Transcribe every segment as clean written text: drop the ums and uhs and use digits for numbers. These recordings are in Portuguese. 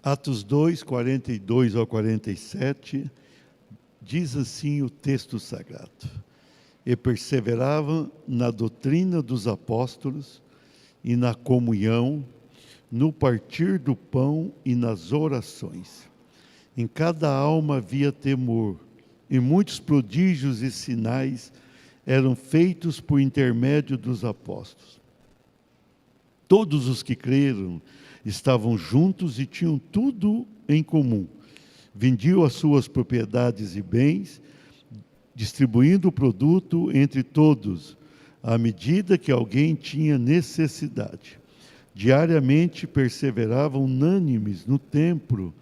Atos 2, 42 ao 47, diz assim o texto sagrado: E perseveravam na doutrina dos apóstolos, e na comunhão, no partir do pão e nas orações. Em cada alma havia temor, e muitos prodígios e sinais eram feitos por intermédio dos apóstolos. Todos os que creram estavam juntos e tinham tudo em comum. Vendiam as suas propriedades e bens, distribuindo o produto entre todos, à medida que alguém tinha necessidade. Diariamente perseveravam unânimes no templo,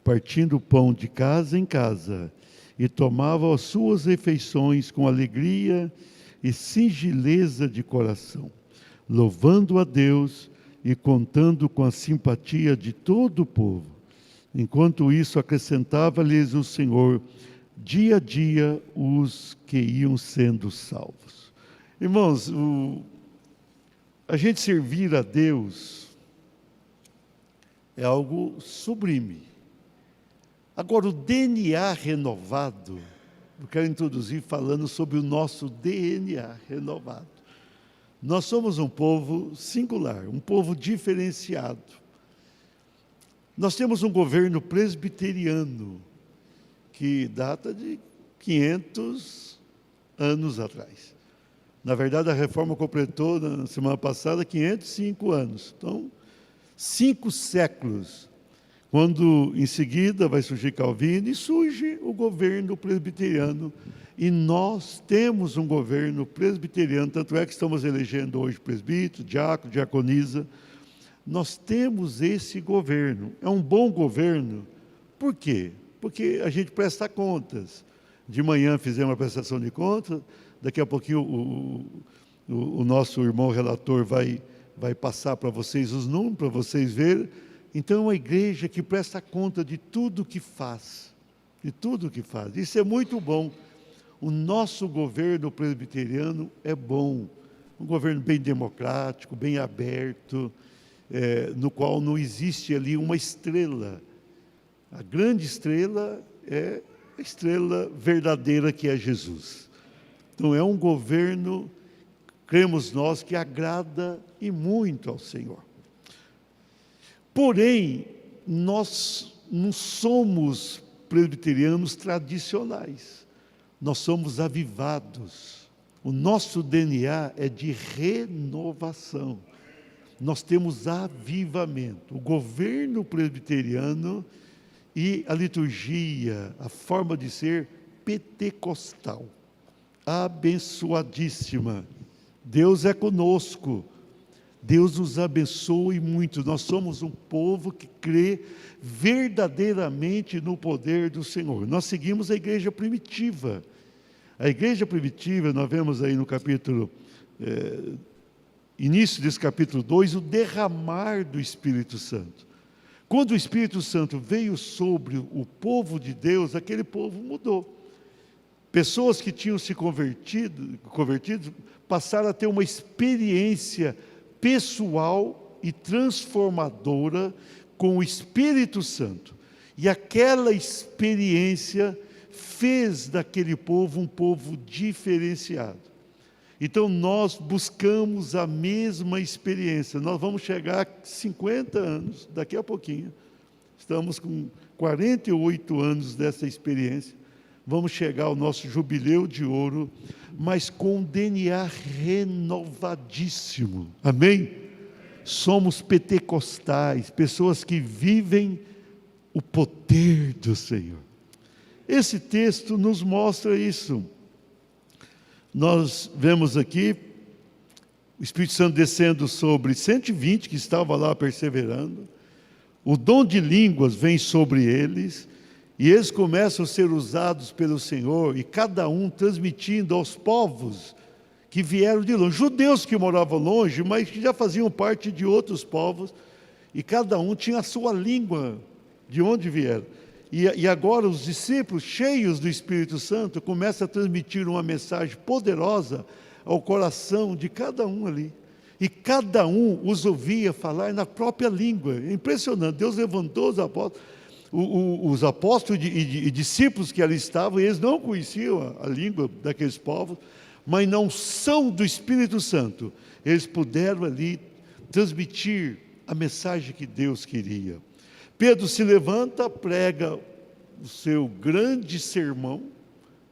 partindo o pão de casa em casa, e tomavam as suas refeições com alegria e singeleza de coração, louvando a Deus e contando com a simpatia de todo o povo. Enquanto isso, acrescentava-lhes o Senhor, dia a dia, os que iam sendo salvos. Irmãos, a gente servir a Deus é algo sublime. Agora, o DNA renovado, eu quero introduzir falando sobre o nosso DNA renovado. Nós somos um povo singular, um povo diferenciado. Nós temos um governo presbiteriano, que data de 500 anos atrás. Na verdade, a reforma completou, na semana passada, 505 anos. Então, 5 séculos. Quando, em seguida, vai surgir Calvino e surge o governo presbiteriano. E nós temos um governo presbiteriano, tanto é que estamos elegendo hoje presbítero, diácono, diaconisa. Nós temos esse governo. É um bom governo. Por quê? Porque a gente presta contas. De manhã fizemos uma prestação de contas, daqui a pouquinho o nosso irmão relator vai passar para vocês os números, para vocês verem. Então é uma igreja que presta conta de tudo que faz, de tudo que faz. Isso é muito bom. O nosso governo presbiteriano é bom, um governo bem democrático, bem aberto, no qual não existe ali uma estrela. A grande estrela é a estrela verdadeira que é Jesus. Então é um governo, cremos nós, que agrada e muito ao Senhor. Porém, nós não somos presbiterianos tradicionais, nós somos avivados. O nosso DNA é de renovação. Nós temos avivamento. O governo presbiteriano e a liturgia, a forma de ser pentecostal, abençoadíssima. Deus é conosco. Deus nos abençoe muito. Nós somos um povo que crê verdadeiramente no poder do Senhor. Nós seguimos a igreja primitiva. A igreja primitiva, nós vemos aí no capítulo, início desse capítulo 2, o derramar do Espírito Santo. Quando o Espírito Santo veio sobre o povo de Deus, aquele povo mudou. Pessoas que tinham se convertido passaram a ter uma experiência pessoal e transformadora com o Espírito Santo. E aquela experiência fez daquele povo um povo diferenciado. Então nós buscamos a mesma experiência. Nós vamos chegar a 50 anos, daqui a pouquinho. Estamos com 48 anos dessa experiência. Vamos chegar ao nosso jubileu de ouro, mas com um DNA renovadíssimo. Amém? Somos pentecostais, pessoas que vivem o poder do Senhor. Esse texto nos mostra isso. Nós vemos aqui o Espírito Santo descendo sobre 120 que estavam lá perseverando. O dom de línguas vem sobre eles. E eles começam a ser usados pelo Senhor, e cada um transmitindo aos povos que vieram de longe. Judeus que moravam longe, mas que já faziam parte de outros povos, e cada um tinha a sua língua de onde vieram. E agora os discípulos, cheios do Espírito Santo, começam a transmitir uma mensagem poderosa ao coração de cada um ali. E cada um os ouvia falar na própria língua. É impressionante. Deus levantou os apóstolos e discípulos que ali estavam, e eles não conheciam a língua daqueles povos, mas na unção do Espírito Santo, eles puderam ali transmitir a mensagem que Deus queria. Pedro se levanta, prega o seu grande sermão.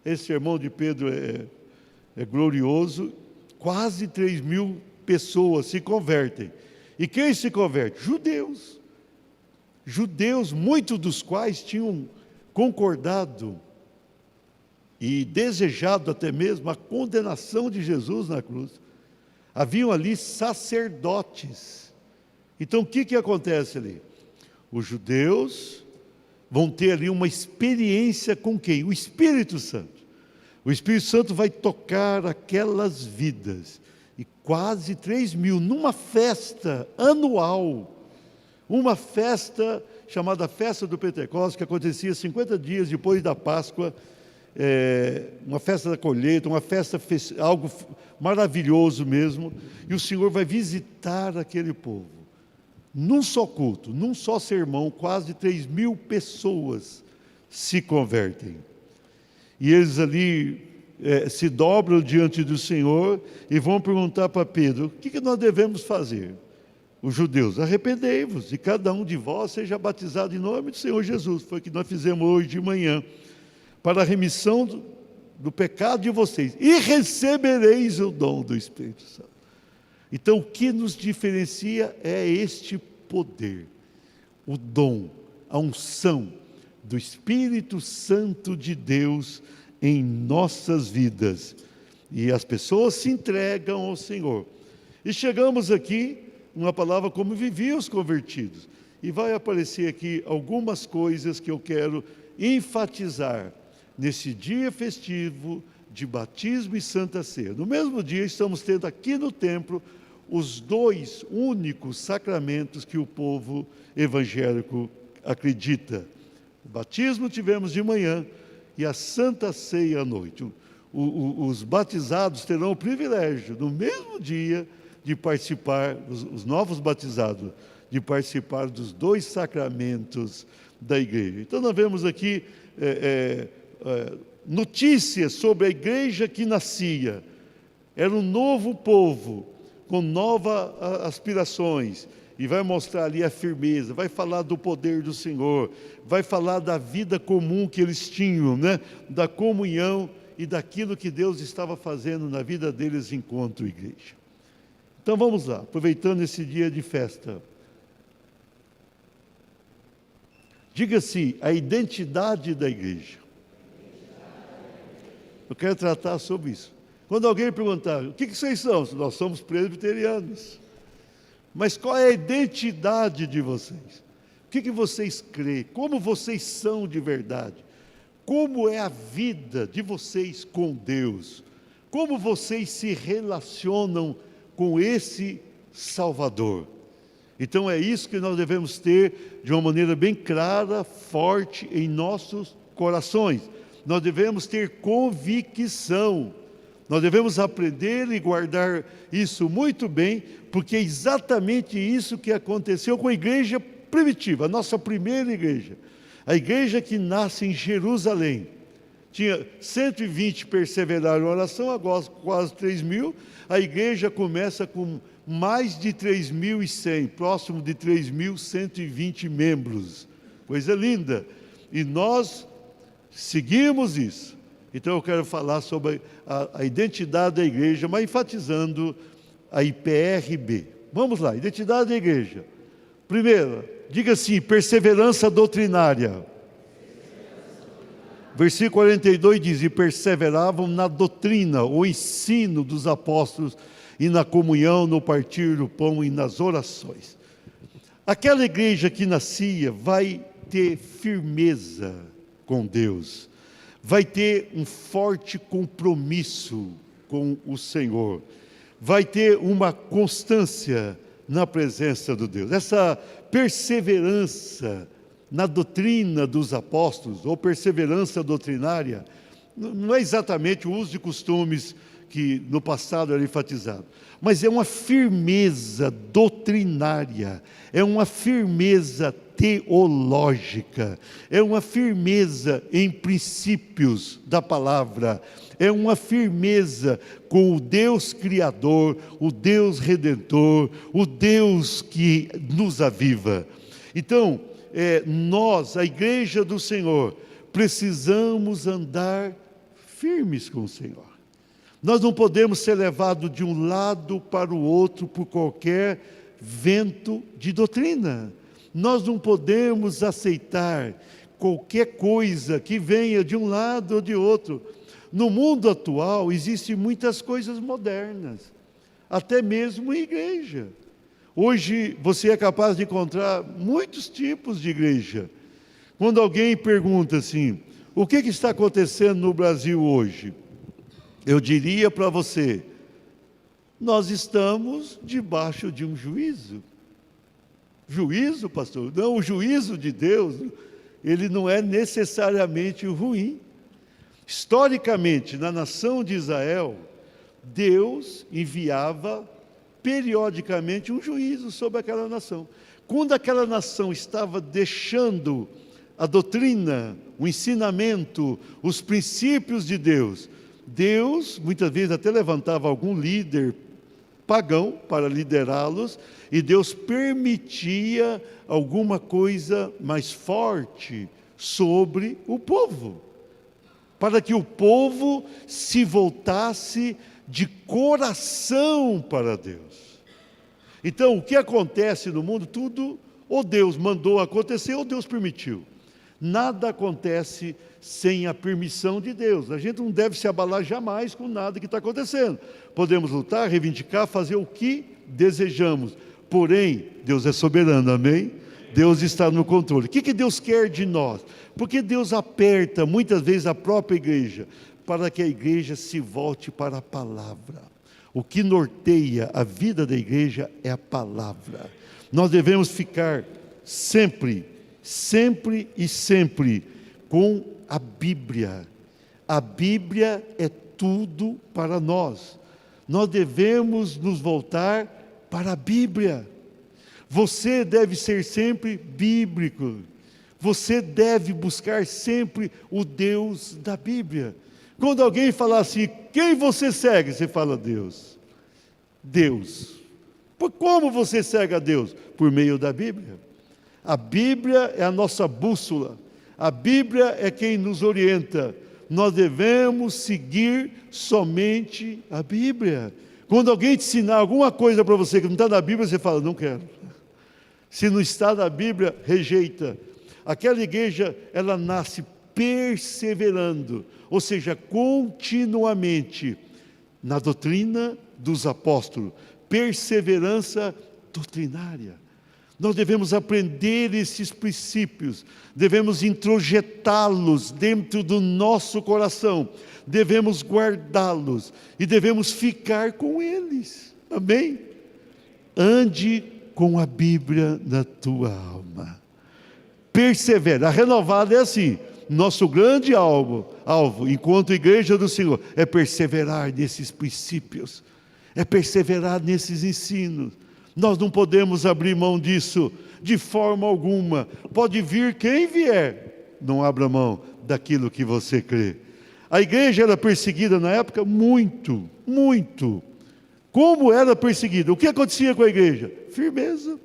Esse sermão de Pedro é glorioso. Quase 3.000 pessoas se convertem. E quem se converte? Judeus. Judeus, muitos dos quais tinham concordado e desejado até mesmo a condenação de Jesus na cruz. Haviam ali sacerdotes. Então o que acontece ali? Os judeus vão ter ali uma experiência com quem? O Espírito Santo. O Espírito Santo vai tocar aquelas vidas. E quase 3.000, numa festa anual, uma festa chamada Festa do Pentecostes, que acontecia 50 dias depois da Páscoa, uma festa da colheita, uma festa, algo maravilhoso mesmo, e o Senhor vai visitar aquele povo. Num só culto, num só sermão, quase 3.000 pessoas se convertem. E eles ali se dobram diante do Senhor e vão perguntar para Pedro: o que nós devemos fazer? Os judeus: arrependei-vos e cada um de vós seja batizado em nome do Senhor Jesus. Foi o que nós fizemos hoje de manhã, para a remissão do pecado de vocês, e recebereis o dom do Espírito Santo. Então o que nos diferencia é este poder, o dom, a unção do Espírito Santo de Deus em nossas vidas. E as pessoas se entregam ao Senhor. E chegamos aqui numa palavra como viviam os convertidos. E vai aparecer aqui algumas coisas que eu quero enfatizar nesse dia festivo de batismo e Santa Ceia. No mesmo dia estamos tendo aqui no templo os dois únicos sacramentos que o povo evangélico acredita. O batismo tivemos de manhã e a Santa Ceia à noite. Os batizados terão o privilégio, no mesmo dia, de participar, os novos batizados, de participar dos dois sacramentos da igreja. Então nós vemos aqui notícias sobre a igreja que nascia. Era um novo povo, com novas aspirações, e vai mostrar ali a firmeza, vai falar do poder do Senhor, vai falar da vida comum que eles tinham, né? Da comunhão e daquilo que Deus estava fazendo na vida deles enquanto igreja. Então vamos lá, aproveitando esse dia de festa. Diga-se a identidade da igreja. Eu quero tratar sobre isso. Quando alguém perguntar: o que vocês são? Nós somos presbiterianos. Mas qual é a identidade de vocês? O que vocês creem? Como vocês são de verdade? Como é a vida de vocês com Deus? Como vocês se relacionam com esse Salvador? Então é isso que nós devemos ter de uma maneira bem clara, forte em nossos corações. Nós devemos ter convicção. Nós devemos aprender e guardar isso muito bem, porque é exatamente isso que aconteceu com a igreja primitiva, a nossa primeira igreja. A igreja que nasce em Jerusalém. Tinha 120 perseveraram em oração, agora quase 3.000. A igreja começa com mais de 3.100, próximo de 3.120 membros. Coisa linda. E nós seguimos isso. Então eu quero falar sobre a identidade da igreja, mas enfatizando a IPRB. Vamos lá, identidade da igreja. Primeiro, diga assim: perseverança doutrinária. Versículo 42 diz: e perseveravam na doutrina, o ensino dos apóstolos, e na comunhão, no partir do pão e nas orações. Aquela igreja que nascia vai ter firmeza com Deus, vai ter um forte compromisso com o Senhor, vai ter uma constância na presença de Deus. Essa perseverança na doutrina dos apóstolos, ou perseverança doutrinária, não é exatamente o uso de costumes que no passado era enfatizado. Mas é uma firmeza doutrinária, é uma firmeza teológica, é uma firmeza em princípios da palavra, é uma firmeza com o Deus Criador, o Deus Redentor, o Deus que nos aviva. Então, nós, a Igreja do Senhor, precisamos andar firmes com o Senhor. Nós não podemos ser levados de um lado para o outro por qualquer vento de doutrina. Nós não podemos aceitar qualquer coisa que venha de um lado ou de outro. No mundo atual existem muitas coisas modernas, até mesmo em igreja. Hoje você é capaz de encontrar muitos tipos de igreja. Quando alguém pergunta assim, o que está acontecendo no Brasil hoje? Eu diria para você, nós estamos debaixo de um juízo. Juízo, pastor? Não, o juízo de Deus, ele não é necessariamente ruim. Historicamente, na nação de Israel, Deus enviava periodicamente um juízo sobre aquela nação. Quando aquela nação estava deixando a doutrina, o ensinamento, os princípios de Deus, Deus muitas vezes até levantava algum líder pagão para liderá-los, e Deus permitia alguma coisa mais forte sobre o povo, para que o povo se voltasse de coração para Deus. Então, o que acontece no mundo, tudo ou Deus mandou acontecer ou Deus permitiu. Nada acontece sem a permissão de Deus. A gente não deve se abalar jamais com nada que está acontecendo. Podemos lutar, reivindicar, fazer o que desejamos. Porém, Deus é soberano, amém? Deus está no controle. O que Deus quer de nós? Porque Deus aperta muitas vezes a própria igreja, para que a igreja se volte para a palavra. O que norteia a vida da igreja é a palavra. Nós devemos ficar sempre com a Bíblia. A Bíblia é tudo para nós. Nós devemos nos voltar para a Bíblia. Você deve ser sempre bíblico. Você deve buscar sempre o Deus da Bíblia. Quando alguém falar assim, quem você segue? Você fala Deus. Deus. Como você segue a Deus? Por meio da Bíblia. A Bíblia é a nossa bússola. A Bíblia é quem nos orienta. Nós devemos seguir somente a Bíblia. Quando alguém te ensinar alguma coisa para você que não está na Bíblia, você fala, não quero. Se não está na Bíblia, rejeita. Aquela igreja, ela nasce perseverando, ou seja, continuamente na doutrina dos apóstolos. Perseverança doutrinária. Nós devemos aprender esses princípios, devemos introjetá-los dentro do nosso coração, devemos guardá-los e devemos ficar com eles, amém? Ande com a Bíblia na tua alma, persevera. A renovada é assim, nosso grande alvo, enquanto igreja do Senhor, é perseverar nesses princípios, é perseverar nesses ensinos. Nós não podemos abrir mão disso de forma alguma. Pode vir quem vier, não abra mão daquilo que você crê. A igreja era perseguida na época muito. Como era perseguida? O que acontecia com a igreja? Firmeza.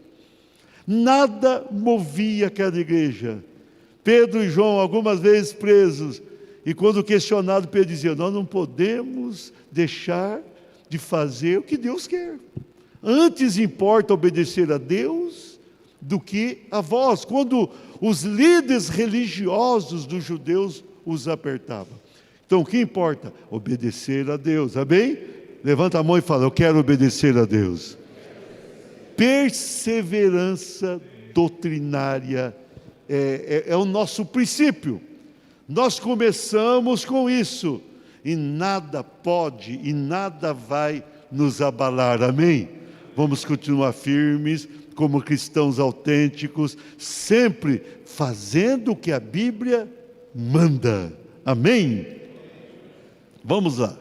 Nada movia aquela igreja. Pedro e João, algumas vezes presos, e quando questionado, Pedro dizia, nós não podemos deixar de fazer o que Deus quer. Antes importa obedecer a Deus do que a vós, quando os líderes religiosos dos judeus os apertavam. Então o que importa? Obedecer a Deus, amém? Levanta a mão e fala, eu quero obedecer a Deus. Perseverança doutrinária é o nosso princípio. Nós começamos com isso, e nada pode e nada vai nos abalar, amém? Vamos continuar firmes, como cristãos autênticos, sempre fazendo o que a Bíblia manda, amém? Vamos lá.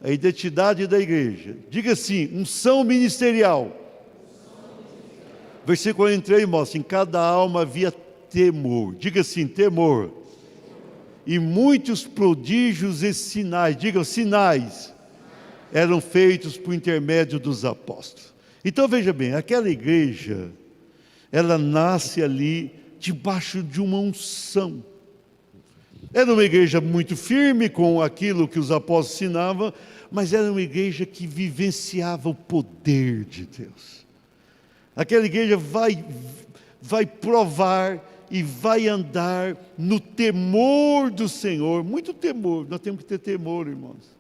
A identidade da igreja. Diga assim, unção ministerial. Versículo 43 mostra, em cada alma havia temor. Diga assim, temor. E muitos prodígios e sinais, diga sinais, eram feitos por intermédio dos apóstolos. Então veja bem, aquela igreja, ela nasce ali debaixo de uma unção. Era uma igreja muito firme com aquilo que os apóstolos ensinavam, mas era uma igreja que vivenciava o poder de Deus. Aquela igreja vai provar e vai andar no temor do Senhor. Muito temor, nós temos que ter temor, irmãos.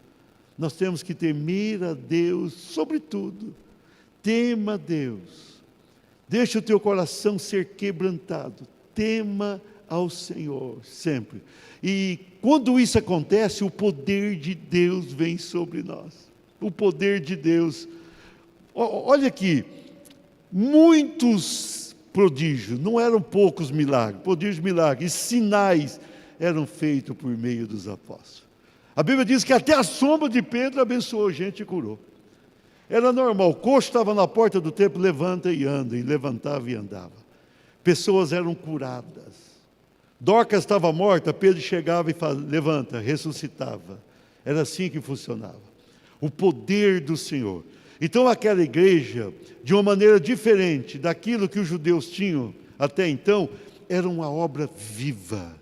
Nós temos que temer a Deus, sobretudo. Tema a Deus. Deixa o teu coração ser quebrantado. Tema ao Senhor, sempre. E quando isso acontece, o poder de Deus vem sobre nós. O poder de Deus. Olha aqui, muitos prodígios, não eram poucos milagres, prodígios, milagres, e sinais eram feitos por meio dos apóstolos. A Bíblia diz que até a sombra de Pedro abençoou gente e curou. Era normal, o coxo estava na porta do templo, levanta e anda, e levantava e andava. Pessoas eram curadas. Dorcas estava morta, Pedro chegava e falava, levanta, ressuscitava. Era assim que funcionava. O poder do Senhor. Então aquela igreja, de uma maneira diferente daquilo que os judeus tinham até então, era uma obra viva.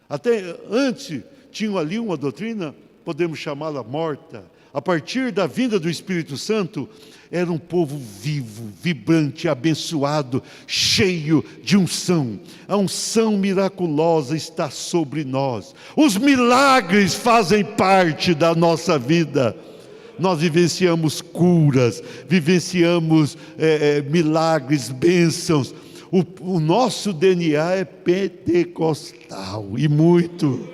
Até antes tinham ali uma doutrina, podemos chamá-la morta. A partir da vinda do Espírito Santo, era um povo vivo, vibrante, abençoado, cheio de unção. A unção miraculosa está sobre nós. Os milagres fazem parte da nossa vida. Nós vivenciamos curas, vivenciamos milagres, bênçãos. O nosso DNA é pentecostal, e muito.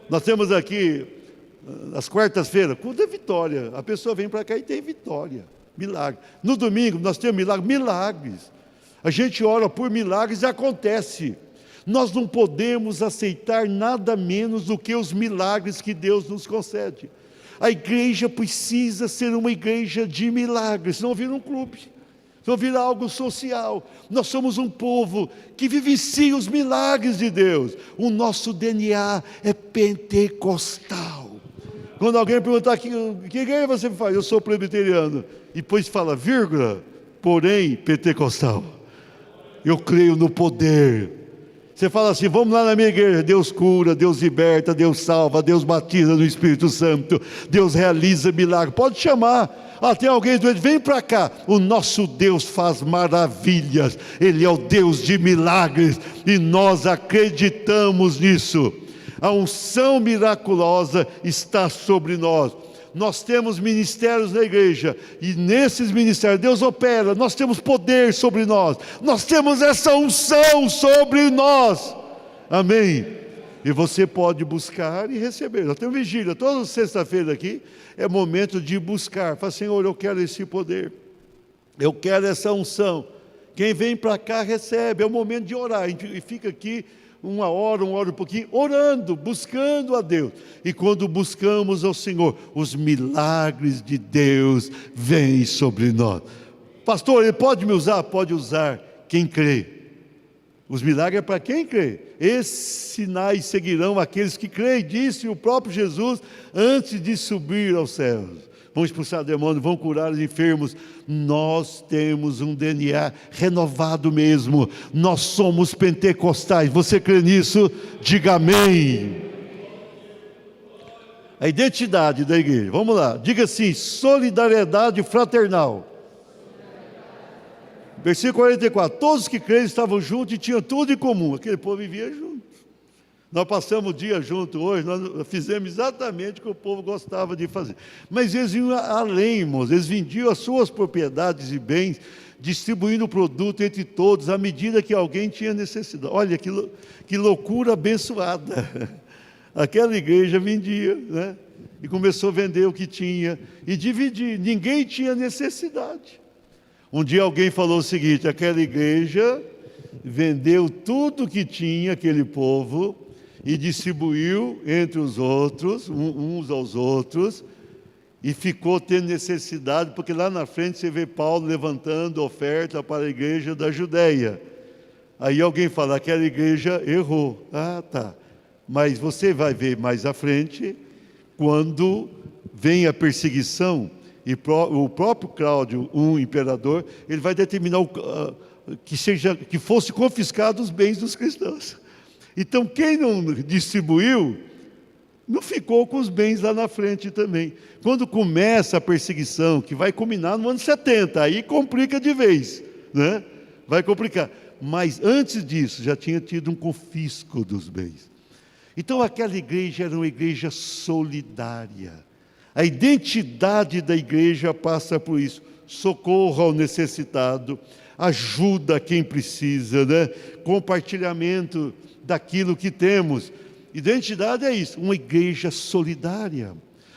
Nós temos aqui, às quartas-feiras, culto é vitória. A pessoa vem para cá e tem vitória, milagre. No domingo nós temos milagres. A gente ora por milagres e acontece. Nós não podemos aceitar nada menos do que os milagres que Deus nos concede. A igreja precisa ser uma igreja de milagres, senão vira um clube, senão vira algo social. Nós somos um povo que vivencia os milagres de Deus. O nosso DNA é pentecostal. Quando alguém perguntar, que igreja você faz? Eu sou presbiteriano. E depois fala, vírgula, porém pentecostal. Eu creio no poder. Você fala assim, vamos lá na minha igreja, Deus cura, Deus liberta, Deus salva, Deus batiza no Espírito Santo, Deus realiza milagre. Pode chamar, tem alguém doente, vem para cá. O nosso Deus faz maravilhas, Ele é o Deus de milagres, e nós acreditamos nisso. A unção miraculosa está sobre nós. Nós temos ministérios na igreja, e nesses ministérios Deus opera, nós temos poder sobre nós, nós temos essa unção sobre nós, amém? E você pode buscar e receber. Nós temos vigília, toda sexta-feira aqui, é momento de buscar. Fala, Senhor, eu quero esse poder, eu quero essa unção. Quem vem para cá recebe, é o momento de orar, a gente fica aqui uma hora e pouquinho, orando, buscando a Deus. E quando buscamos ao Senhor, os milagres de Deus vêm sobre nós. Pastor, Ele pode me usar? Pode usar quem crê. Os milagres é para quem crê. Esses sinais seguirão aqueles que creem, disse o próprio Jesus antes de subir aos céus. Vão expulsar demônios, vão curar os enfermos. Nós temos um DNA renovado mesmo. Nós somos pentecostais. Você crê nisso? Diga amém. A identidade da igreja. Vamos lá. Diga assim, solidariedade fraternal. Versículo 44. Todos que creem estavam juntos e tinham tudo em comum. Aquele povo vivia junto. Nós passamos o dia junto hoje, nós fizemos exatamente o que o povo gostava de fazer. Mas eles iam além, irmãos, eles vendiam as suas propriedades e bens, distribuindo o produto entre todos, à medida que alguém tinha necessidade. Olha que loucura abençoada. Aquela igreja vendia, né? E começou a vender o que tinha e dividir. Ninguém tinha necessidade. Um dia alguém falou o seguinte, aquela igreja vendeu tudo que tinha, aquele povo, e distribuiu entre os outros, uns aos outros, e ficou tendo necessidade, porque lá na frente você vê Paulo levantando oferta para a igreja da Judéia. Aí alguém fala, aquela igreja errou. Ah, tá. Mas você vai ver mais à frente, quando vem a perseguição, e o próprio Cláudio, um imperador, ele vai determinar que fosse confiscados os bens dos cristãos. Então, quem não distribuiu, não ficou com os bens lá na frente também. Quando começa a perseguição, que vai culminar no ano 70, aí complica de vez, né? Vai complicar. Mas antes disso, já tinha tido um confisco dos bens. Então aquela igreja era uma igreja solidária. A identidade da igreja passa por isso. Socorro ao necessitado, ajuda a quem precisa, né? Compartilhamento daquilo que temos. Identidade é isso, uma igreja solidária.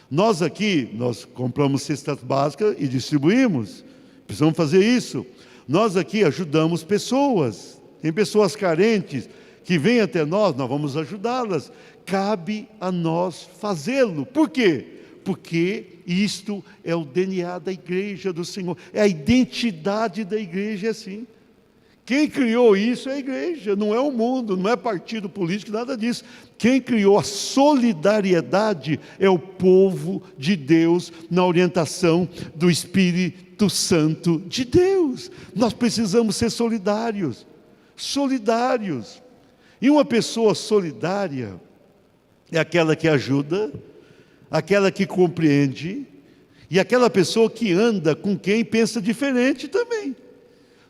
Nós aqui, nós compramos cestas básicas e distribuímos. Precisamos fazer isso. Nós aqui ajudamos pessoas. Tem pessoas carentes que vêm até nós vamos ajudá-las. Cabe a nós fazê-lo. Por quê? Porque isto é o DNA da igreja do Senhor. É a identidade da igreja, assim. Quem criou isso é a igreja, não é o mundo, não é partido político, nada disso. Quem criou a solidariedade é o povo de Deus na orientação do Espírito Santo de Deus. Nós precisamos ser solidários. Solidários. E uma pessoa solidária é aquela que ajuda, aquela que compreende, e aquela pessoa que anda com quem pensa diferente também.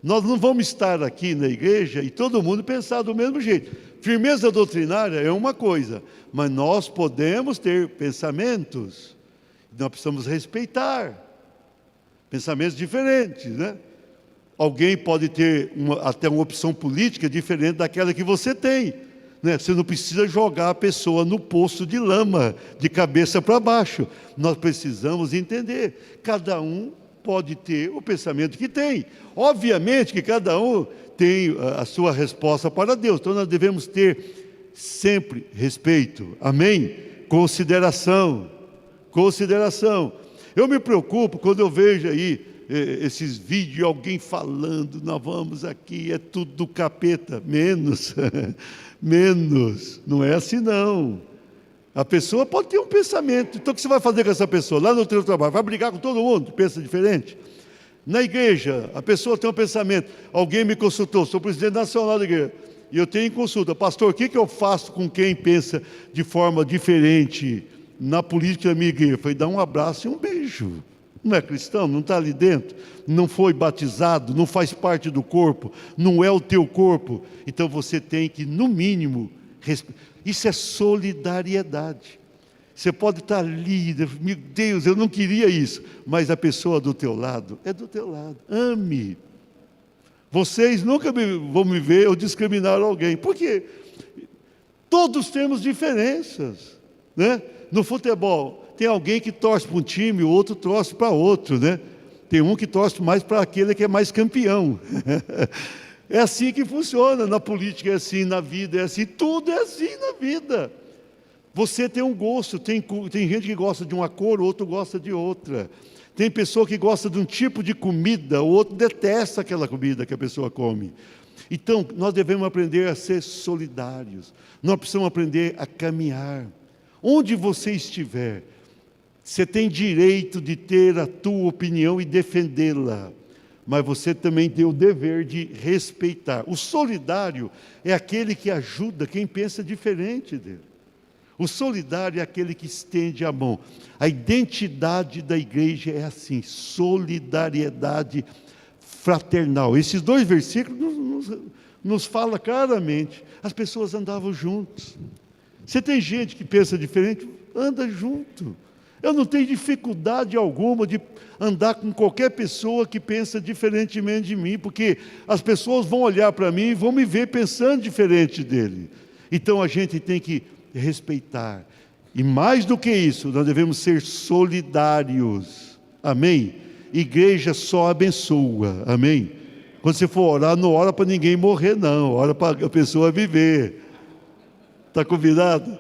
Nós não vamos estar aqui na igreja e todo mundo pensar do mesmo jeito. Firmeza doutrinária é uma coisa, mas nós podemos ter pensamentos, nós precisamos respeitar pensamentos diferentes, né? Alguém pode ter até uma opção política diferente daquela que você tem, né? Você não precisa jogar a pessoa no poço de lama, de cabeça para baixo. Nós precisamos entender, cada um pode ter o pensamento que tem. Obviamente que cada um tem a sua resposta para Deus. Então nós devemos ter sempre respeito. Amém? Consideração. Consideração. Eu me preocupo quando eu vejo aí esses vídeos de alguém falando, nós vamos aqui, é tudo do capeta. Menos. Menos. Não é assim não. A pessoa pode ter um pensamento. Então o que você vai fazer com essa pessoa? Lá no teu trabalho, vai brigar com todo mundo que pensa diferente? Na igreja, a pessoa tem um pensamento. Alguém me consultou, sou presidente nacional da igreja, e eu tenho consulta. Pastor, o que eu faço com quem pensa de forma diferente na política da minha igreja? Eu falei, dá um abraço e um beijo. Não é cristão, não está ali dentro, não foi batizado, não faz parte do corpo, não é o teu corpo. Então você tem que, no mínimo, isso é solidariedade. Você pode estar ali, meu Deus, eu não queria isso, mas a pessoa do teu lado é do teu lado. Ame. Vocês nunca vão me ver eu discriminar alguém. Por quê? Todos temos diferenças, né? No futebol, tem alguém que torce para um time, o outro torce para outro, né? Tem um que torce mais para aquele que é mais campeão. É assim que funciona, na política é assim, na vida é assim, tudo é assim na vida. Você tem um gosto, tem gente que gosta de uma cor, o outro gosta de outra. Tem pessoa que gosta de um tipo de comida, o outro detesta aquela comida que a pessoa come. Então, nós devemos aprender a ser solidários. Nós precisamos aprender a caminhar. Onde você estiver, você tem direito de ter a tua opinião e defendê-la. Mas você também tem o dever de respeitar. O solidário é aquele que ajuda quem pensa diferente dele. O solidário é aquele que estende a mão. A identidade da igreja é assim, solidariedade fraternal. Esses dois versículos nos falam claramente. As pessoas andavam juntos. Você tem gente que pensa diferente, anda junto. Eu não tenho dificuldade alguma de andar com qualquer pessoa que pensa diferentemente de mim, porque as pessoas vão olhar para mim e vão me ver pensando diferente dele. Então a gente tem que respeitar. E mais do que isso, nós devemos ser solidários. Amém? Igreja só abençoa. Amém? Quando você for orar, não ora para ninguém morrer, não. Ora para a pessoa viver. Está convidado?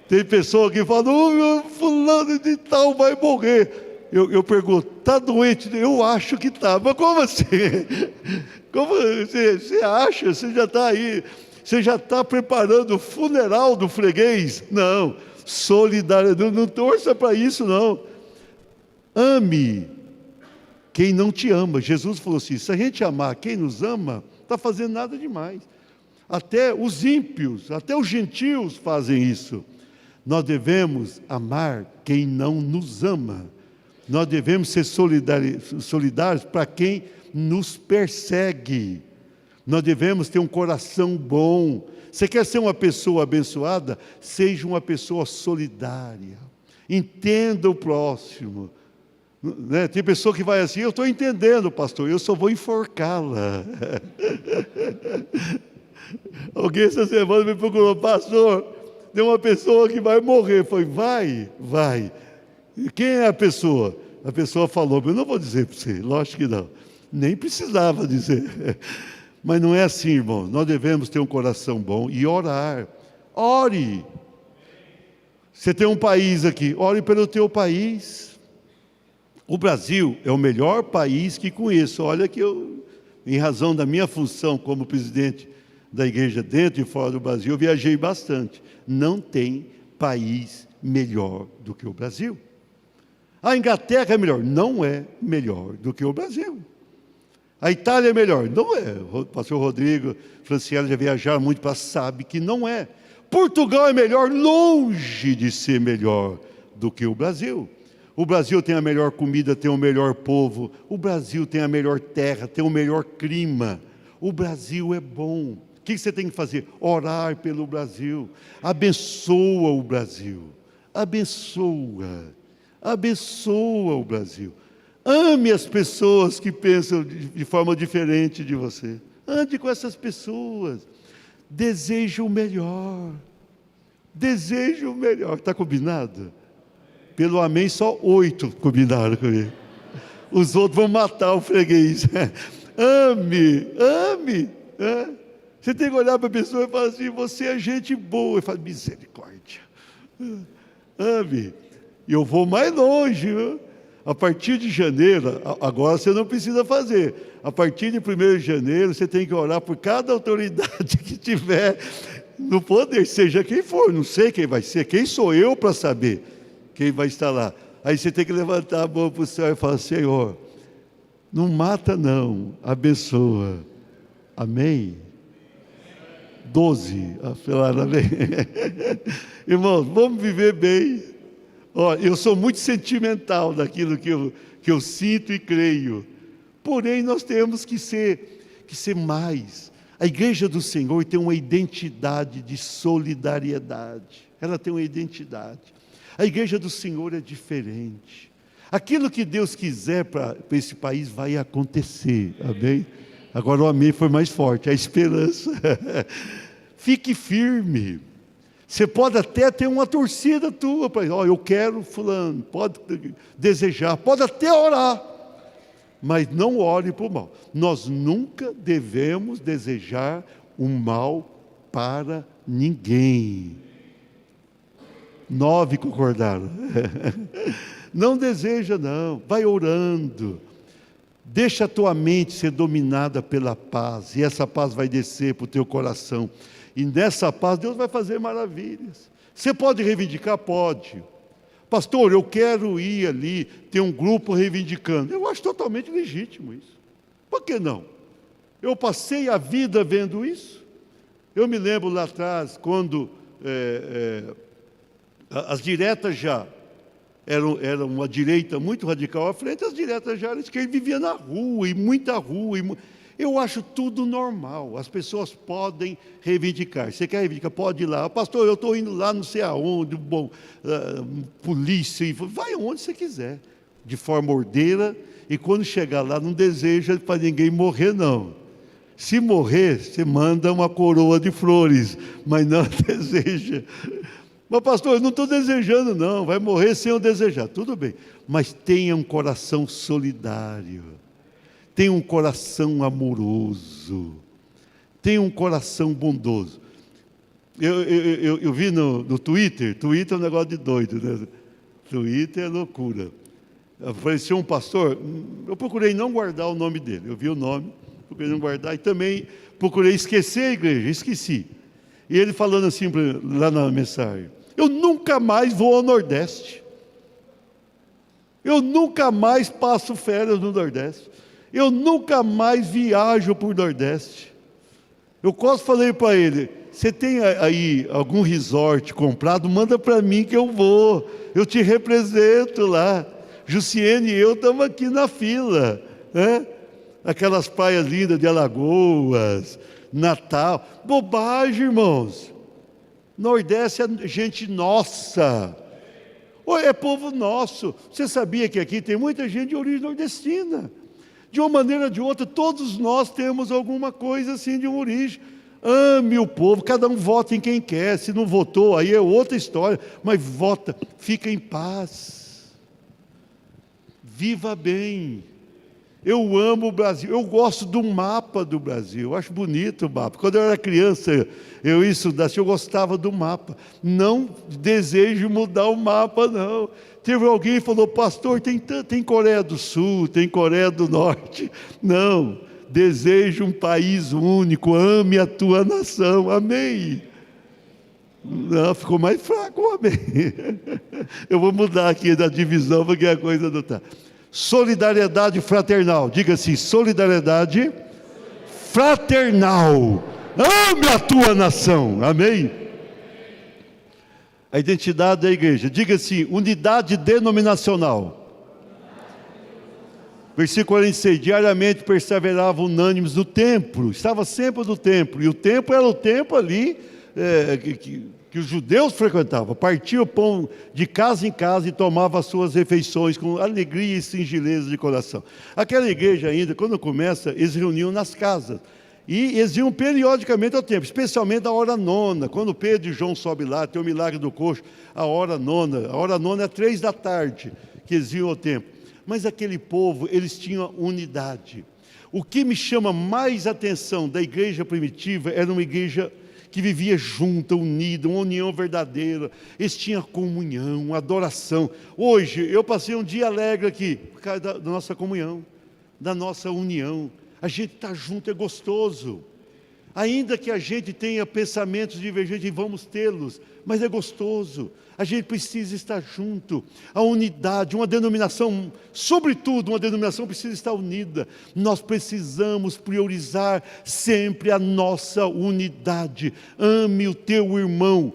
Tem pessoa que fala, fulano de tal vai morrer. Eu pergunto, está doente? Eu acho que está. Mas como assim? Como você acha? Você já está aí, você já está preparando o funeral do freguês? Não, solidariedade, não torça para isso não. Ame quem não te ama. Jesus falou assim, se a gente amar quem nos ama, está fazendo nada demais. Até os ímpios, até os gentios fazem isso. Nós devemos amar quem não nos ama. Nós devemos ser solidários para quem nos persegue. Nós devemos ter um coração bom. Você quer ser uma pessoa abençoada? Seja uma pessoa solidária. Entenda o próximo. Né? Tem pessoa que vai assim, eu estou entendendo, pastor, eu só vou enforcá-la. Alguém essa semana me procurou, pastor, tem uma pessoa que vai morrer. Eu falei, vai. Quem é a pessoa? A pessoa falou, eu não vou dizer para você, lógico que não. Nem precisava dizer. Mas não é assim, irmão. Nós devemos ter um coração bom e orar. Ore. Você tem um país aqui, ore pelo teu país. O Brasil é o melhor país que conheço. Olha que eu, em razão da minha função como presidente da igreja dentro e fora do Brasil, eu viajei bastante. Não tem país melhor do que o Brasil. A Inglaterra é melhor? Não é melhor do que o Brasil. A Itália é melhor? Não é. O pastor Rodrigo, Franciela já viajaram muito para sabe que não é. Portugal é melhor, longe de ser melhor do que o Brasil. O Brasil tem a melhor comida, tem o melhor povo. O Brasil tem a melhor terra, tem o melhor clima. O Brasil é bom. O que você tem que fazer? Orar pelo Brasil. Abençoa o Brasil. Abençoa o Brasil. Ame as pessoas que pensam de forma diferente de você. Ande com essas pessoas. Deseje o melhor. Deseje o melhor. Está combinado? Pelo amém, só 8 combinaram comigo. Os outros vão matar o freguês. Ame. Você tem que olhar para a pessoa e falar assim, você é gente boa. E fala, misericórdia. Ame. E eu vou mais longe, viu? A partir de janeiro, agora você não precisa fazer. A partir de 1º de janeiro, você tem que orar por cada autoridade que tiver no poder, seja quem for. Não sei quem vai ser, quem sou eu para saber quem vai estar lá. Aí você tem que levantar a mão para o céu e falar, Senhor, não mata não, abençoa. Amém? 12, falaram amém. Irmãos, vamos viver bem. Eu sou muito sentimental daquilo que eu sinto e creio. Porém, nós temos que ser mais. A igreja do Senhor tem uma identidade de solidariedade. Ela tem uma identidade. A igreja do Senhor é diferente. Aquilo que Deus quiser para esse país vai acontecer. Amém? Agora o amém foi mais forte. A esperança. Fique firme. Você pode até ter uma torcida tua, eu quero fulano, pode desejar, pode até orar, mas não ore para o mal. Nós nunca devemos desejar o mal para ninguém. 9 concordaram. Não deseja não, vai orando. Deixa a tua mente ser dominada pela paz, e essa paz vai descer para o teu coração. E nessa paz Deus vai fazer maravilhas. Você pode reivindicar? Pode. Pastor, eu quero ir ali, ter um grupo reivindicando. Eu acho totalmente legítimo isso. Por que não? Eu passei a vida vendo isso. Eu me lembro lá atrás, quando as diretas já eram uma direita muito radical à frente, as diretas já eram esquerda, vivia na rua, e muita rua. Eu acho tudo normal, as pessoas podem reivindicar. Você quer reivindicar? Pode ir lá. Pastor, eu estou indo lá não sei aonde, polícia, vai onde você quiser, de forma ordeira, e quando chegar lá não deseja para ninguém morrer não. Se morrer, você manda uma coroa de flores, mas não deseja. Mas pastor, eu não estou desejando não, vai morrer sem eu desejar, tudo bem. Mas tenha um coração solidário. Tenha um coração amoroso, tenha um coração bondoso. Eu vi no Twitter é um negócio de doido, né? Twitter é loucura. Apareceu um pastor, eu procurei não guardar o nome dele, eu vi o nome, procurei não guardar, e também procurei esquecer a igreja, esqueci. E ele falando assim lá na mensagem: eu nunca mais vou ao Nordeste, eu nunca mais passo férias no Nordeste, eu nunca mais viajo para o Nordeste. Eu quase falei para ele: você tem aí algum resort comprado? Manda para mim que eu vou, eu te represento lá. Jussiene e eu estamos aqui na fila, né? Aquelas praias lindas de Alagoas, Natal. Bobagem, irmãos. Nordeste é gente nossa, é povo nosso. Você sabia que aqui tem muita gente de origem nordestina? De uma maneira ou de outra, todos nós temos alguma coisa assim de uma origem. Ame o povo, cada um vota em quem quer. Se não votou, aí é outra história, mas vota, fica em paz. Viva bem. Eu amo o Brasil, eu gosto do mapa do Brasil, eu acho bonito o mapa. Quando eu era criança, eu gostava do mapa. Não desejo mudar o mapa, não. Teve alguém que falou: pastor, tem Coreia do Sul, tem Coreia do Norte. Não, desejo um país único, ame a tua nação, amém. Não, ficou mais fraco, amém. Eu vou mudar aqui da divisão, porque a coisa não está. Solidariedade fraternal, diga assim: solidariedade fraternal, ame a tua nação, amém? A identidade da igreja, diga assim: unidade denominacional. Versículo 46, diariamente perseveravam unânimes no templo, estava sempre no templo, e o templo era o templo ali, que os judeus frequentavam. Partia o pão de casa em casa e tomava as suas refeições com alegria e singeleza de coração. Aquela igreja ainda, quando começa, eles reuniam nas casas, e eles iam periodicamente ao templo, especialmente a hora nona, quando Pedro e João sobem lá, tem o milagre do coxo, a hora nona é 3 da tarde, que eles iam ao templo. Mas aquele povo, eles tinham unidade. O que me chama mais atenção da igreja primitiva era uma igreja que vivia junta, unida, uma união verdadeira. Eles tinham comunhão, adoração. Hoje, eu passei um dia alegre aqui, por causa da nossa comunhão, da nossa união. A gente está junto, é gostoso. Ainda que a gente tenha pensamentos divergentes, e vamos tê-los, mas é gostoso. A gente precisa estar junto. A unidade, uma denominação, sobretudo uma denominação precisa estar unida. Nós precisamos priorizar sempre a nossa unidade. Ame o teu irmão.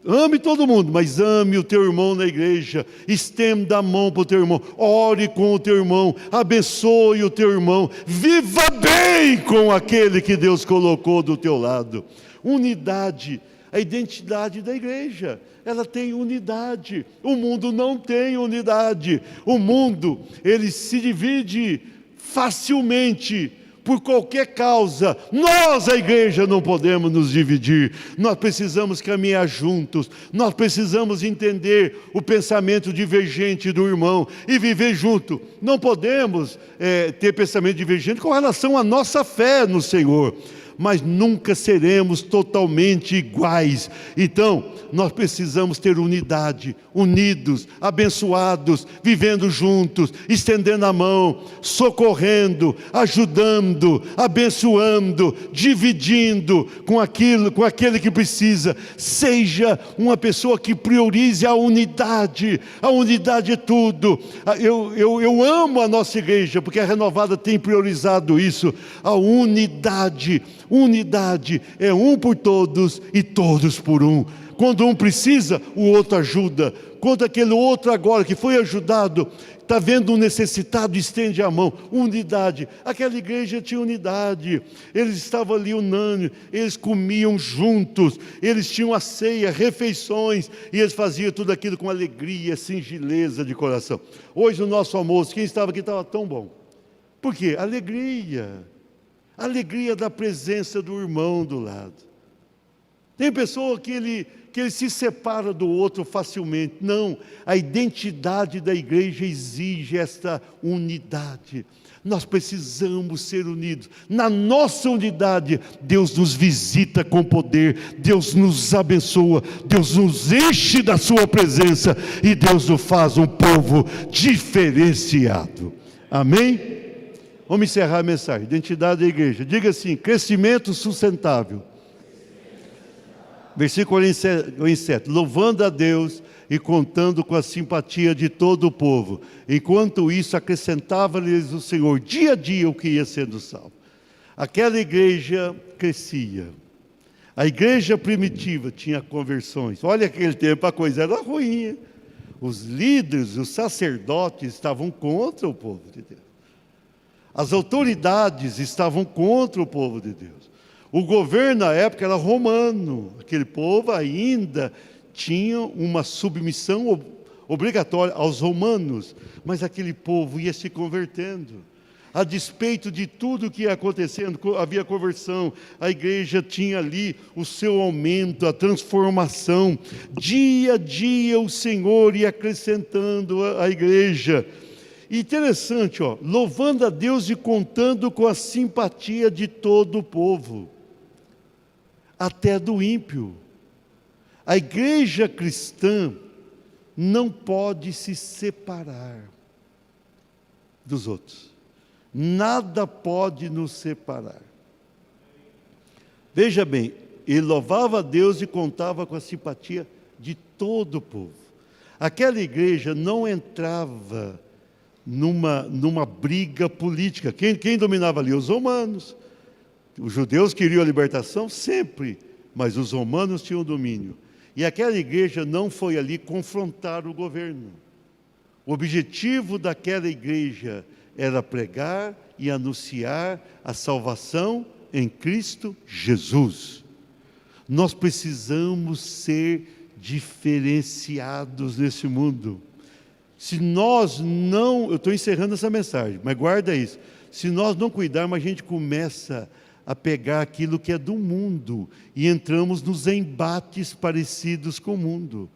Ame todo mundo, mas ame o teu irmão na igreja. Estenda a mão para o teu irmão. Ore com o teu irmão. Abençoe o teu irmão. Viva bem com aquele que Deus colocou do teu lado. Unidade. A identidade da igreja, ela tem unidade. O mundo não tem unidade. O mundo, ele se divide facilmente por qualquer causa. Nós, a igreja, não podemos nos dividir. Nós precisamos caminhar juntos. Nós precisamos entender o pensamento divergente do irmão e viver junto. Não podemos ter pensamento divergente com relação à nossa fé no Senhor, mas nunca seremos totalmente iguais. Então, nós precisamos ter unidade, unidos, abençoados, vivendo juntos, estendendo a mão, socorrendo, ajudando, abençoando, dividindo com aquele que precisa. Seja uma pessoa que priorize a unidade é tudo. Eu amo a nossa igreja, porque a Renovada tem priorizado isso, a unidade. Unidade é um por todos e todos por um. Quando um precisa, o outro ajuda. Quando aquele outro agora que foi ajudado, está vendo um necessitado, estende a mão. Unidade. Aquela igreja tinha unidade. Eles estavam ali unânimes, eles comiam juntos, eles tinham a ceia, refeições, e eles faziam tudo aquilo com alegria, singeleza de coração. Hoje no nosso almoço, quem estava aqui estava tão bom. Por quê? Alegria. Alegria da presença do irmão do lado. Tem pessoa que ele se separa do outro facilmente. Não, a identidade da igreja exige esta unidade. Nós precisamos ser unidos. Na nossa unidade, Deus nos visita com poder, Deus nos abençoa, Deus nos enche da sua presença e Deus nos faz um povo diferenciado. Amém? Vamos encerrar a mensagem. Identidade da igreja. Diga assim: crescimento sustentável. Versículo 47. Louvando a Deus e contando com a simpatia de todo o povo. Enquanto isso, acrescentava-lhes o Senhor dia a dia o que ia sendo salvo. Aquela igreja crescia. A igreja primitiva tinha conversões. Olha, aquele tempo a coisa era ruim. Os líderes, os sacerdotes estavam contra o povo de Deus. As autoridades estavam contra o povo de Deus. O governo na época era romano. Aquele povo ainda tinha uma submissão obrigatória aos romanos, mas aquele povo ia se convertendo. A despeito de tudo que ia acontecendo, havia conversão, a igreja tinha ali o seu aumento, a transformação. Dia a dia o Senhor ia acrescentando a igreja. Interessante, louvando a Deus e contando com a simpatia de todo o povo, até do ímpio. A igreja cristã não pode se separar dos outros. Nada pode nos separar. Veja bem, ele louvava a Deus e contava com a simpatia de todo o povo. Aquela igreja não entrava numa briga política. Quem dominava ali? Os romanos. Os judeus queriam a libertação sempre, mas os romanos tinham domínio. E aquela igreja não foi ali confrontar o governo. O objetivo daquela igreja era pregar e anunciar a salvação em Cristo Jesus. Nós precisamos ser diferenciados nesse mundo. Se nós não... Eu estou encerrando essa mensagem, mas guarda isso. Se nós não cuidarmos, a gente começa a pegar aquilo que é do mundo e entramos nos embates parecidos com o mundo.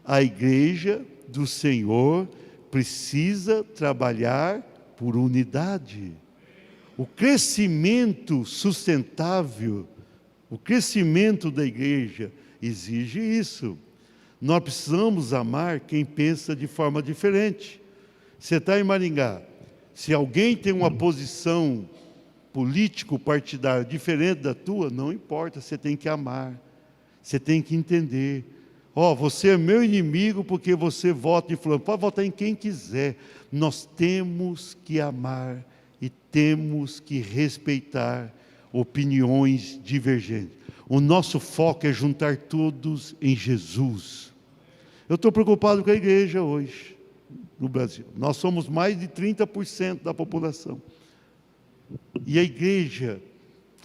A igreja do Senhor precisa trabalhar por unidade. O crescimento sustentável, o crescimento da igreja exige isso. Nós precisamos amar quem pensa de forma diferente. Você está em Maringá, se alguém tem uma posição político-partidária diferente da tua, não importa, você tem que amar, você tem que entender. Você é meu inimigo porque você vota em fulano. Pode votar em quem quiser. Nós temos que amar e temos que respeitar opiniões divergentes. O nosso foco é juntar todos em Jesus. Eu estou preocupado com a igreja hoje, no Brasil. Nós somos mais de 30% da população. E a igreja,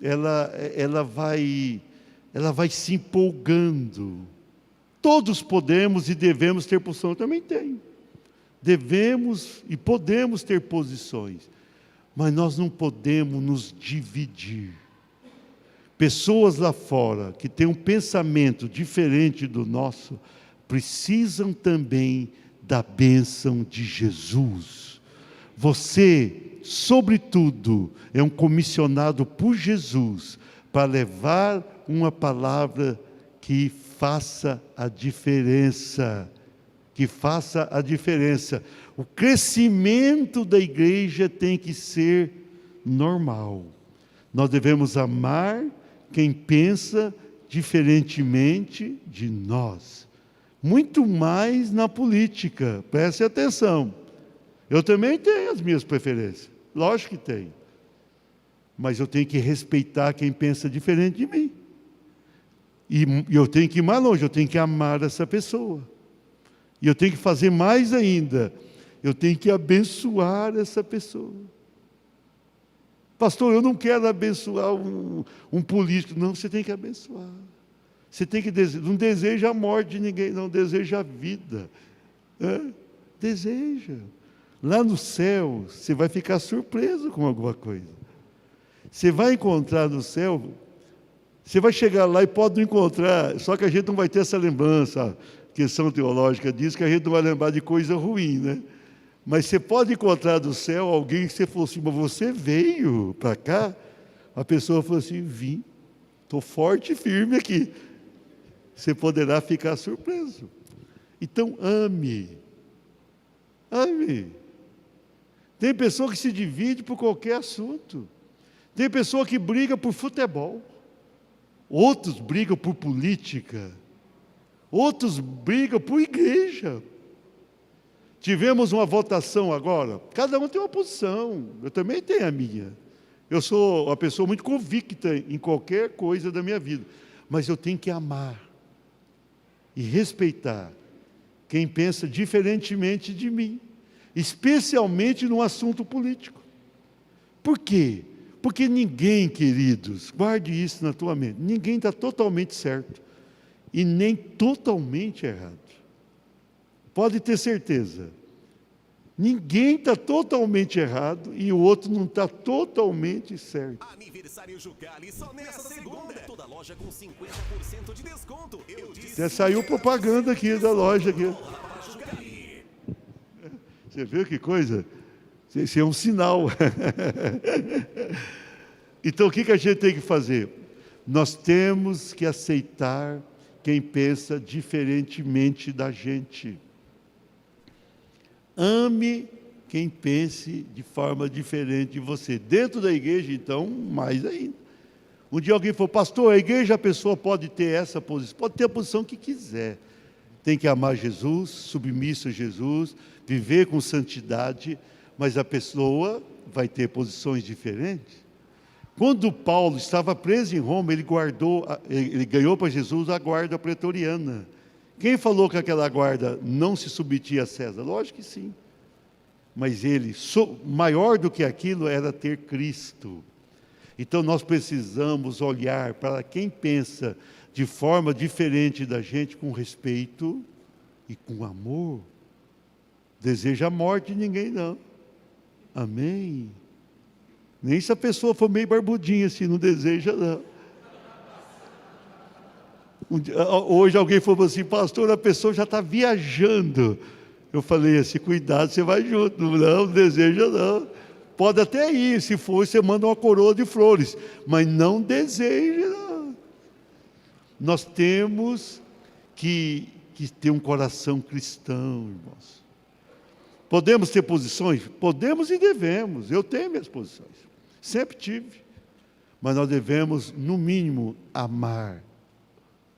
ela vai se empolgando. Todos podemos e devemos ter posição. Eu também tenho. Devemos e podemos ter posições. Mas nós não podemos nos dividir. Pessoas lá fora que têm um pensamento diferente do nosso, precisam também da bênção de Jesus. Você, sobretudo, é um comissionado por Jesus para levar uma palavra que faça a diferença. Que faça a diferença. O crescimento da igreja tem que ser normal. Nós devemos amar quem pensa diferentemente de nós. Muito mais na política, preste atenção. Eu também tenho as minhas preferências, lógico que tenho. Mas eu tenho que respeitar quem pensa diferente de mim. E eu tenho que ir mais longe, eu tenho que amar essa pessoa. E eu tenho que fazer mais ainda, eu tenho que abençoar essa pessoa. Pastor, eu não quero abençoar um político. Não, você tem que abençoar. Você tem que não deseja a morte de ninguém, não deseja a vida. Deseja. Lá no céu, você vai ficar surpreso com alguma coisa. Você vai encontrar no céu, você vai chegar lá e pode não encontrar, só que a gente não vai ter essa lembrança. A questão teológica diz que a gente não vai lembrar de coisa ruim, né? Mas você pode encontrar do céu alguém que você falou assim, mas você veio para cá? A pessoa falou assim, vim, estou forte e firme aqui. Você poderá ficar surpreso. Então ame. Ame. Tem pessoa que se divide por qualquer assunto. Tem pessoa que briga por futebol. Outros brigam por política. Outros brigam por igreja. Tivemos uma votação agora. Cada um tem uma posição. Eu também tenho a minha. Eu sou uma pessoa muito convicta em qualquer coisa da minha vida. Mas eu tenho que amar e respeitar quem pensa diferentemente de mim. Especialmente no assunto político. Por quê? Porque ninguém, queridos, guarde isso na tua mente, ninguém está totalmente certo e nem totalmente errado. Pode ter certeza. Ninguém está totalmente errado e o outro não está totalmente certo. Aniversário Jucali só nessa segunda. Toda loja com 50% de desconto. Até saiu propaganda aqui da loja aqui. Você viu que coisa? Isso é um sinal. Então, o que a gente tem que fazer? Nós temos que aceitar quem pensa diferentemente da gente. Ame quem pense de forma diferente de você. Dentro da igreja, então, mais ainda. Um dia alguém falou, pastor, a igreja a pessoa pode ter essa posição, pode ter a posição que quiser. Tem que amar Jesus, submisso a Jesus, viver com santidade, mas a pessoa vai ter posições diferentes. Quando Paulo estava preso em Roma, ele ganhou para Jesus a guarda pretoriana. Quem falou que aquela guarda não se submetia a César? Lógico que sim. Mas ele, maior do que aquilo, era ter Cristo. Então nós precisamos olhar para quem pensa de forma diferente da gente, com respeito e com amor. Deseja a morte de ninguém, não. Amém? Nem se a pessoa for meio barbudinha assim, não deseja, não. Hoje alguém falou assim, pastor, a pessoa já está viajando. Eu falei assim, cuidado, você vai junto. Não deseja, não. Pode até ir, se for, você manda uma coroa de flores. Mas não deseja, não. Nós temos que ter um coração cristão, irmãos. Podemos ter posições? Podemos e devemos. Eu tenho minhas posições. Sempre tive. Mas nós devemos, no mínimo, amar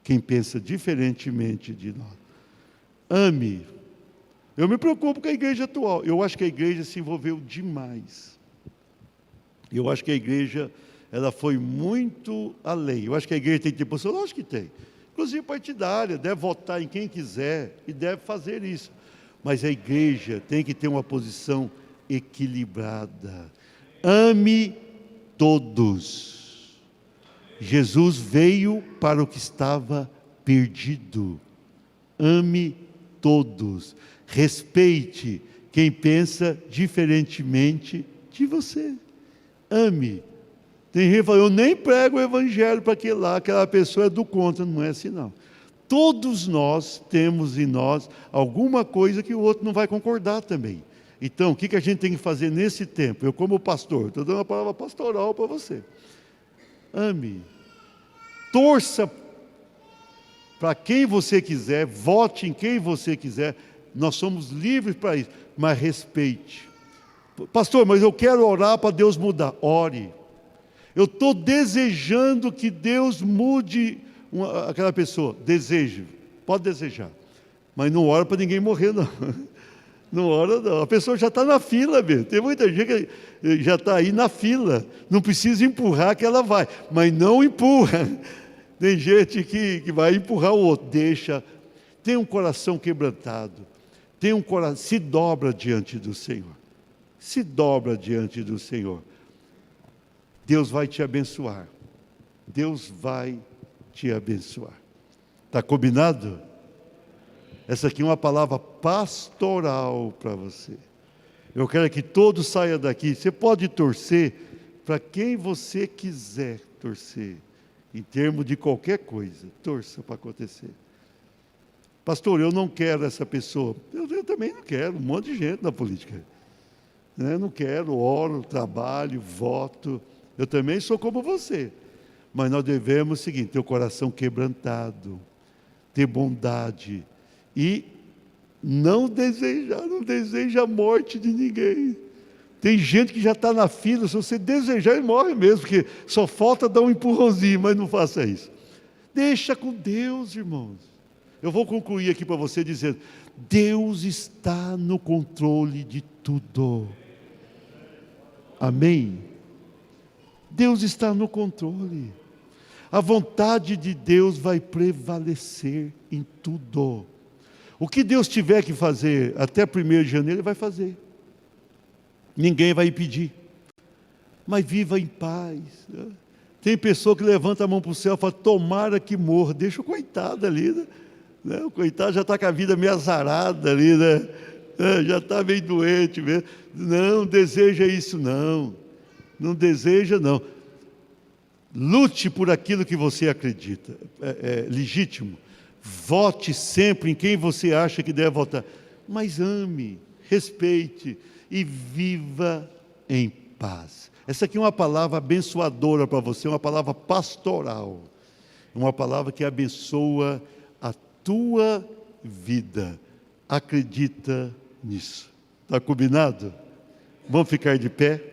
quem pensa diferentemente de nós. Ame. Eu me preocupo com a igreja atual. Eu acho que a igreja se envolveu demais. Eu acho que a igreja, ela foi muito além. Eu acho que a igreja tem que ter posição. Lógico que tem. Inclusive partidária, deve votar em quem quiser e deve fazer isso. Mas a igreja tem que ter uma posição equilibrada. Ame todos. Jesus veio para o que estava perdido. Ame todos. Respeite quem pensa diferentemente de você. Ame. Tem gente que fala, eu nem prego o evangelho para aquele lá, aquela pessoa é do contra. Não é assim, não. Todos nós temos em nós alguma coisa que o outro não vai concordar também. Então, o que a gente tem que fazer nesse tempo? Eu, como pastor, estou dando uma palavra pastoral para você. Ame. Torça para quem você quiser, vote em quem você quiser. Nós somos livres para isso, mas respeite. Pastor, mas eu quero orar para Deus mudar. Ore. Eu estou desejando que Deus mude aquela pessoa. Deseje, pode desejar. Mas não ora para ninguém morrer, não. Não ora, não. A pessoa já está na fila mesmo. Tem muita gente que já está aí na fila. Não precisa empurrar que ela vai. Mas não empurra. Tem gente que vai empurrar o outro. Deixa. Tem um coração quebrantado. Tem um coração. Se dobra diante do Senhor. Se dobra diante do Senhor. Deus vai te abençoar. Deus vai te abençoar. Está combinado? Essa aqui é uma palavra pastoral para você. Eu quero que todos saiam daqui. Você pode torcer para quem você quiser torcer. Em termos de qualquer coisa. Torça para acontecer. Pastor, eu não quero essa pessoa. Eu também não quero, um monte de gente na política. Eu não quero, oro, trabalho, voto. Eu também sou como você. Mas nós devemos o seguinte, ter o coração quebrantado, ter bondade e não deseja a morte de ninguém. Tem gente que já está na fila, se você desejar, ele morre mesmo, porque só falta dar um empurrãozinho, mas não faça isso. Deixa com Deus, irmãos. Eu vou concluir aqui para você dizendo, Deus está no controle de tudo. Amém? Deus está no controle. A vontade de Deus vai prevalecer em tudo. O que Deus tiver que fazer até 1º de janeiro, Ele vai fazer. Ninguém vai impedir. Mas viva em paz. Tem pessoa que levanta a mão para o céu e fala, tomara que morra. Deixa o coitado ali, né? O coitado já está com a vida meio azarada ali, né? Já está meio doente mesmo. Não deseja isso, não. Não deseja, não. Lute por aquilo que você acredita. É legítimo. Vote sempre em quem você acha que deve votar. Mas ame, respeite e viva em paz. Essa aqui é uma palavra abençoadora para você, uma palavra pastoral. Uma palavra que abençoa a tua vida. Acredita nisso. Está combinado? Vamos ficar de pé?